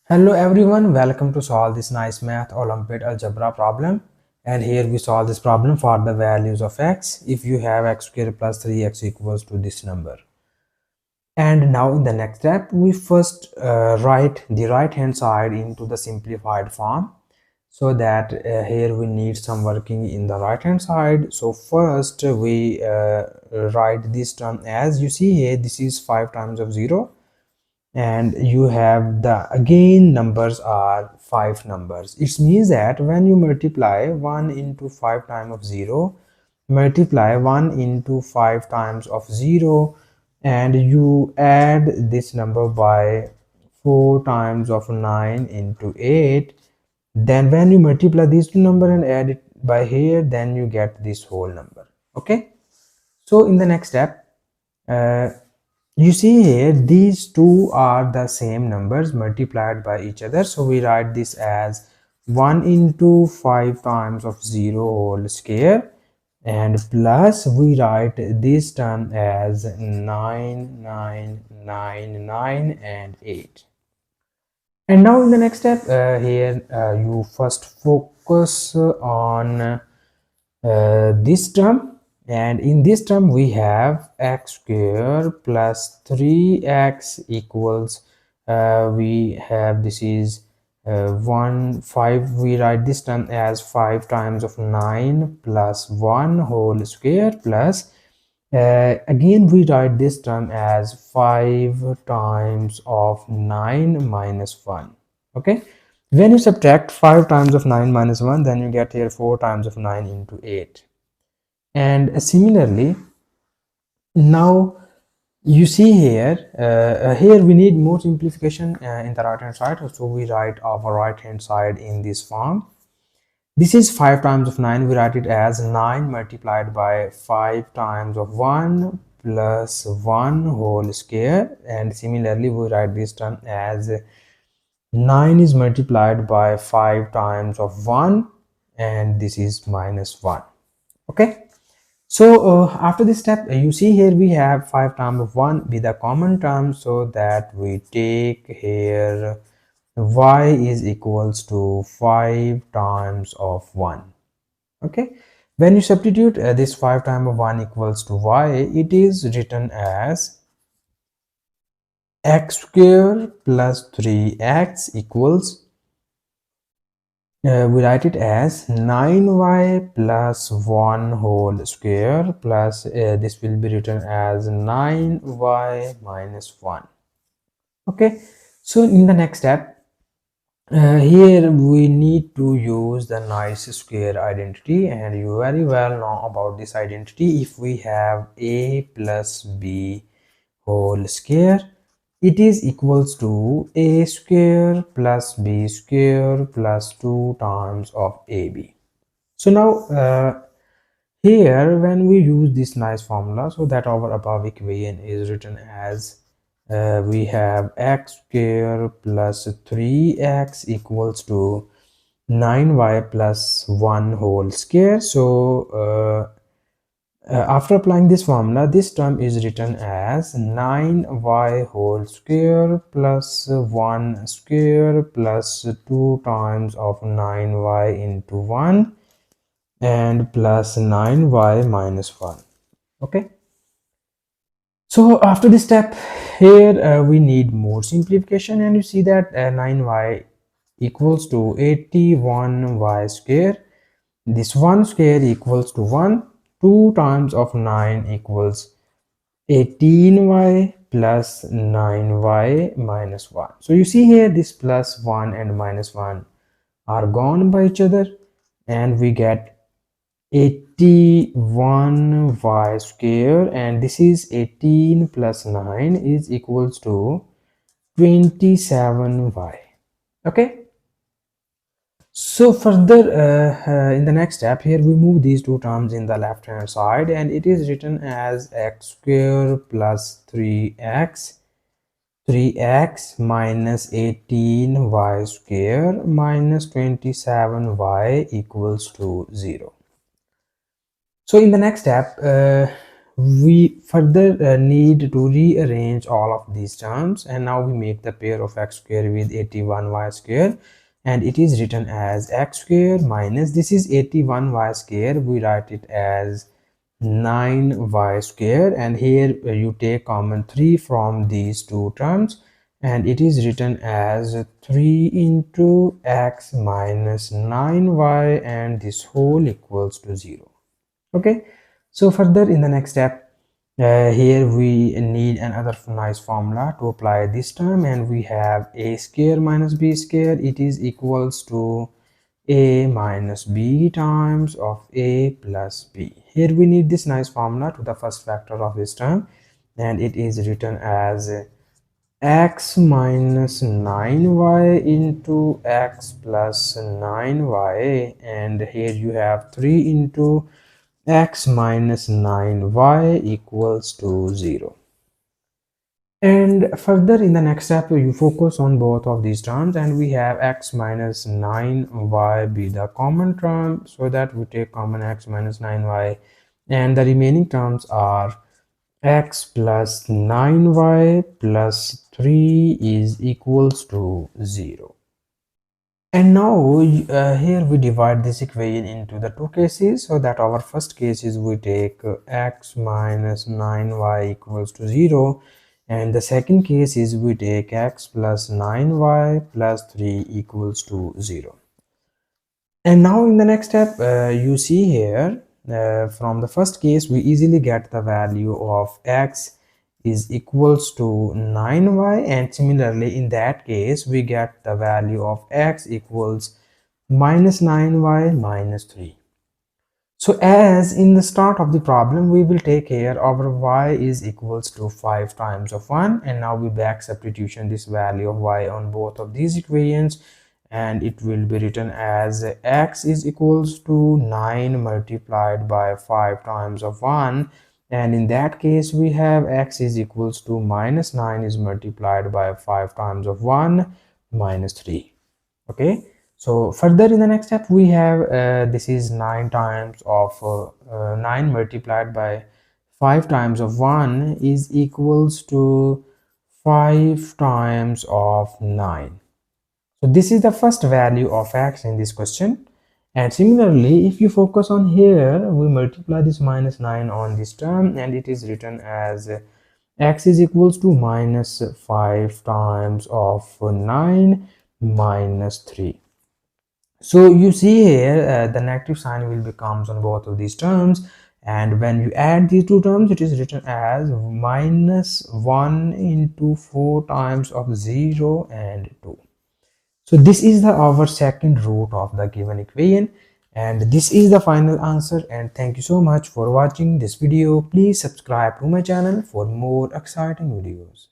Hello everyone, welcome to solve this nice math Olympiad algebra problem. And here we solve this problem for the values of x if you have x squared plus 3x equals to this number. And now in the next step, we first write the right hand side into the simplified form, so that here we need some working in the right hand side. So first we write this term as you see here. This is 5 times of 0, and you have the again numbers are 5 numbers. It means that when you multiply 1 into 5 times of 0, multiply 1 into 5 times of 0, and you add this number by 4 times of 9 into 8, then when you multiply these two numbers and add it by here, then you get this whole number. Okay, so in the next step, you see here these two are the same numbers multiplied by each other, so we write this as 1 into 5 times of 0 whole square, and plus we write this term as 9, 9, 9, 9 and 8. And now in the next step, here you first focus on this term, and in this term we have x squared plus 3x equals we have this is 1 5. We write this term as 5 times of 9 plus 1 whole square, plus again we write this term as 5 times of 9 minus 1. Okay, when you subtract 5 times of 9 minus 1, then you get here 4 times of 9 into 8. And similarly, now you see here here we need more simplification in the right hand side, so we write our right hand side in this form. This is 5 times of 9. We write it as 9 multiplied by 5 times of 1 plus 1 whole square, and similarly we write this term as 9 is multiplied by 5 times of 1, and this is minus 1. Okay, so after this step, you see here we have 5 times of 1 with a common term, so that we take here y is equals to 5 times of 1. Okay, when you substitute this 5 times of 1 equals to y, it is written as x squared plus 3x equals we write it as 9y plus 1 whole square, plus this will be written as 9y minus 1. Okay, so in the next step, here we need to use the nice square identity, and you very well know about this identity. If we have a plus b whole square, it is equals to a square plus b square plus 2 times of ab. So now here when we use this nice formula, so that our above equation is written as we have x square plus 3x equals to 9y plus 1 whole square. So after applying this formula, this term is written as 9y whole square plus 1 square plus 2 times of 9y into 1 and plus 9y minus 1. Okay, so after this step, here we need more simplification, and you see that 9y equals to 81y square. This 1 square equals to 1. 2 times of 9 equals 18y plus 9y minus 1. So you see here this plus 1 and minus 1 are gone by each other, and we get 81y square, and this is 18 plus 9 is equals to 27y. Okay, so further in the next step, here we move these two terms in the left hand side, and it is written as x square plus 3x minus 18y square minus 27y equals to 0. So in the next step, we further need to rearrange all of these terms, and now we make the pair of x square with 81y square, and it is written as x square minus, this is 81y square, we write it as 9y square, and here you take common 3 from these two terms, and it is written as 3 into x minus 9y, and this whole equals to 0. Okay, so further in the next step, here we need another nice formula to apply this term, and we have a square minus b square, it is equals to a minus b times of a plus b. Here we need this nice formula to the first factor of this term, and it is written as x minus 9y into x plus 9y, and here you have 3 into x minus 9y equals to 0. And further in the next step, you focus on both of these terms, and we have x minus 9y be the common term, so that we take common x minus 9y, and the remaining terms are x plus 9y plus 3 is equals to 0. And now here we divide this equation into the two cases, so that our first case is we take x minus 9y equals to 0, and the second case is we take x plus 9y plus 3 equals to 0. And now in the next step, you see here from the first case we easily get the value of x is equals to 9y, and similarly in that case we get the value of x equals minus 9y minus 3. So as in the start of the problem, we will take here our y is equals to 5 times of 1, and now we back substitution this value of y on both of these equations, and it will be written as x is equals to 9 multiplied by 5 times of 1, and in that case we have x is equals to minus 9 is multiplied by 5 times of 1 minus 3. Okay, so further in the next step we have this is 9 times of 9 multiplied by 5 times of 1 is equals to 5 times of 9. So this is the first value of x in this question. And similarly, if you focus on here, we multiply this minus 9 on this term, and it is written as x is equals to minus 5 times of 9 minus 3. So you see here the negative sign will becomes on both of these terms, and when you add these two terms, it is written as minus 1 into 4 times of 0 and 2. So this is our second root of the given equation, and this is the final answer. And thank you so much for watching this video. Please subscribe to my channel for more exciting videos.